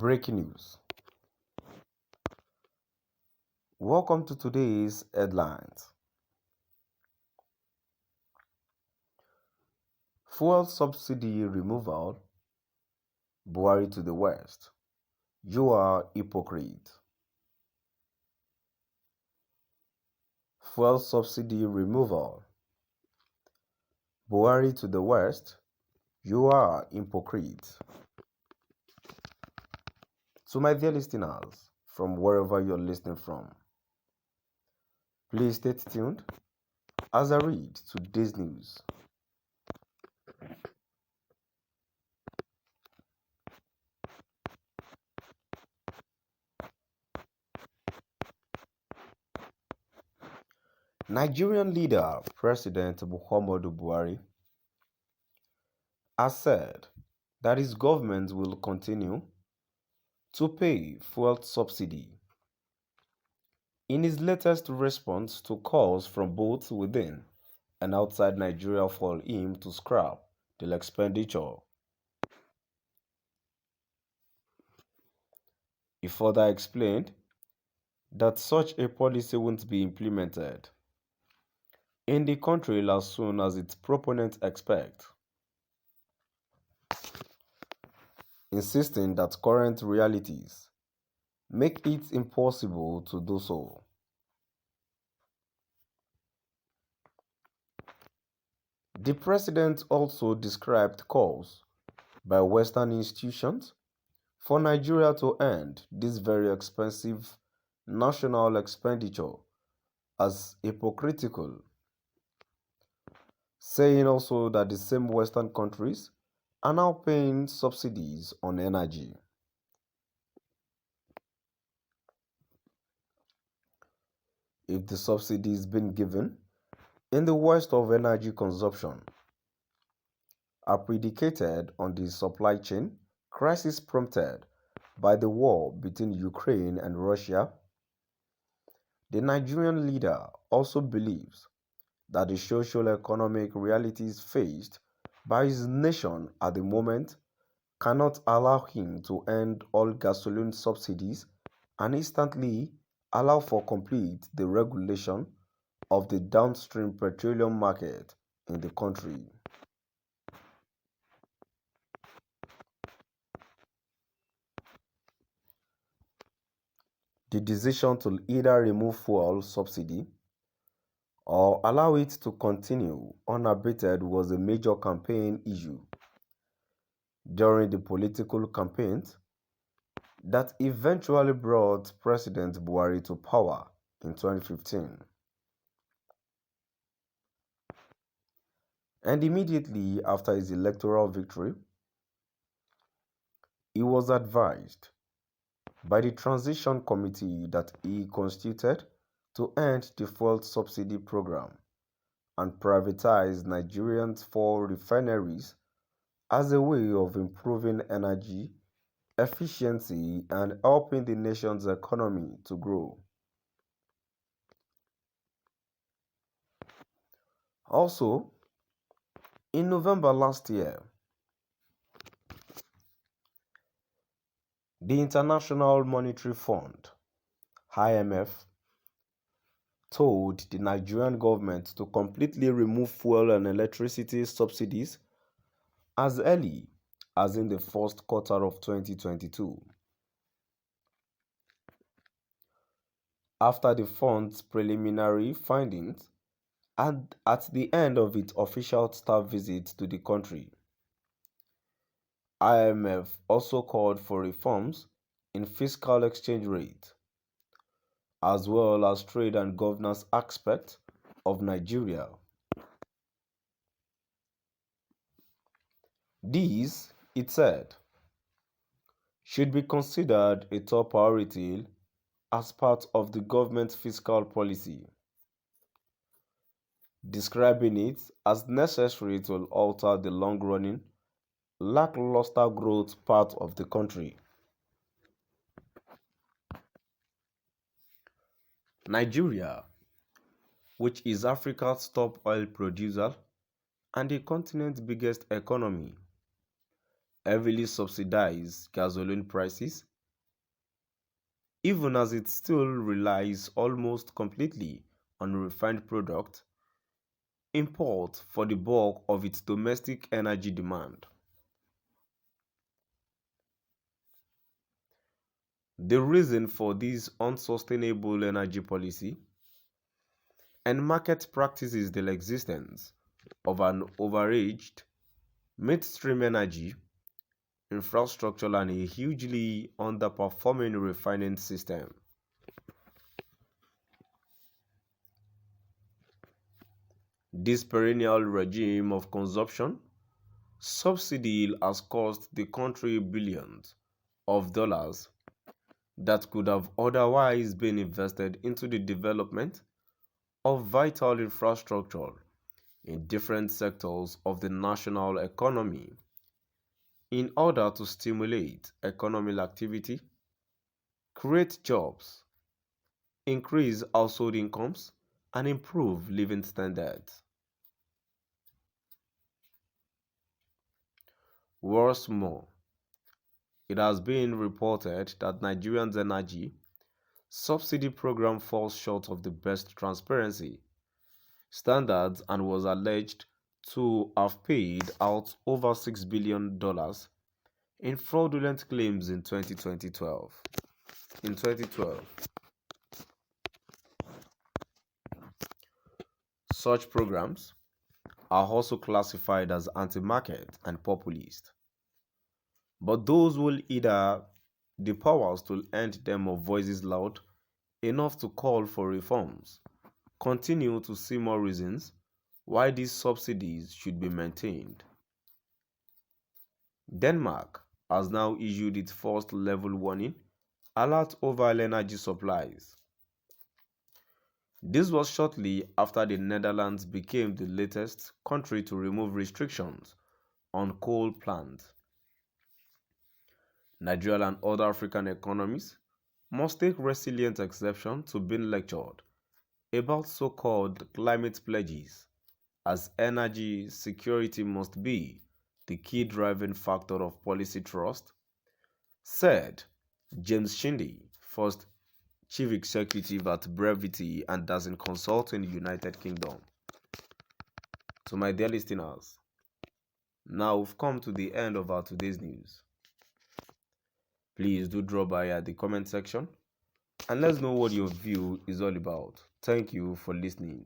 Breaking news. Welcome to today's headlines. Fuel subsidy removal. Buhari to the West. You are hypocrite. Fuel subsidy removal. Buhari to the West. You are hypocrite. To my dear listeners, from wherever you're listening from, please stay tuned as I read today's news. Nigerian leader President Muhammadu Buhari has said that his government will continue to pay fuel subsidy in his latest response to calls from both within and outside Nigeria for him to scrap the expenditure. He further explained that such a policy won't be implemented in the country as soon as its proponents expect, insisting that current realities make it impossible to do so. The president also described calls by Western institutions for Nigeria to end this very expensive national expenditure as hypocritical, saying also that the same Western countries are now paying subsidies on energy. If the subsidy is being given in the West of energy consumption are predicated on the supply chain crisis prompted by the war between Ukraine and Russia, the Nigerian leader also believes that the socio-economic realities faced by his nation at the moment cannot allow him to end all gasoline subsidies and instantly allow for complete deregulation of the downstream petroleum market in the country. The decision to either remove fuel subsidy or allow it to continue unabated was a major campaign issue during the political campaigns that eventually brought President Buhari to power in 2015. And immediately after his electoral victory, he was advised by the transition committee that he constituted to end the fuel subsidy program and privatize Nigerians' four refineries as a way of improving energy efficiency and helping the nation's economy to grow. Also, in November last year, the International Monetary Fund, IMF, told the Nigerian government to completely remove fuel and electricity subsidies as early as in the first quarter of 2022. After the fund's preliminary findings and at the end of its official staff visit to the country, IMF also called for reforms in fiscal exchange rate, as well as trade and governance aspects of Nigeria. These, it said, should be considered a top priority as part of the government's fiscal policy, describing it as necessary to alter the long-running, lackluster growth part of the country. Nigeria, which is Africa's top oil producer and the continent's biggest economy, heavily subsidized gasoline prices even as it still relies almost completely on refined product import for the bulk of its domestic energy demand. The reason for this unsustainable energy policy and market practice is the existence of an overaged midstream energy infrastructure and a hugely underperforming refining system. This perennial regime of consumption subsidy has cost the country billions of dollars that could have otherwise been invested into the development of vital infrastructure in different sectors of the national economy in order to stimulate economic activity, create jobs, increase household incomes, and improve living standards. What's more, it has been reported that Nigeria's energy subsidy program falls short of the best transparency standards and was alleged to have paid out over $6 billion in fraudulent claims in 2012. Such programs are also classified as anti-market and populist, but those will either the powers to end them or voices loud enough to call for reforms continue to see more reasons why these subsidies should be maintained. Denmark has now issued its first level warning alert over energy supplies. This was shortly after the Netherlands became the latest country to remove restrictions on coal plants. Nigeria and other African economies must take resilient exception to being lectured about so-called climate pledges, as energy security must be the key driving factor of policy trust, said James Shinde, first Chief Executive at Brevity and Dazen Consulting, United Kingdom. To my dear listeners, now we've come to the end of our today's news. Please do drop by at the comment section and let's know what your view is all about. Thank you for listening.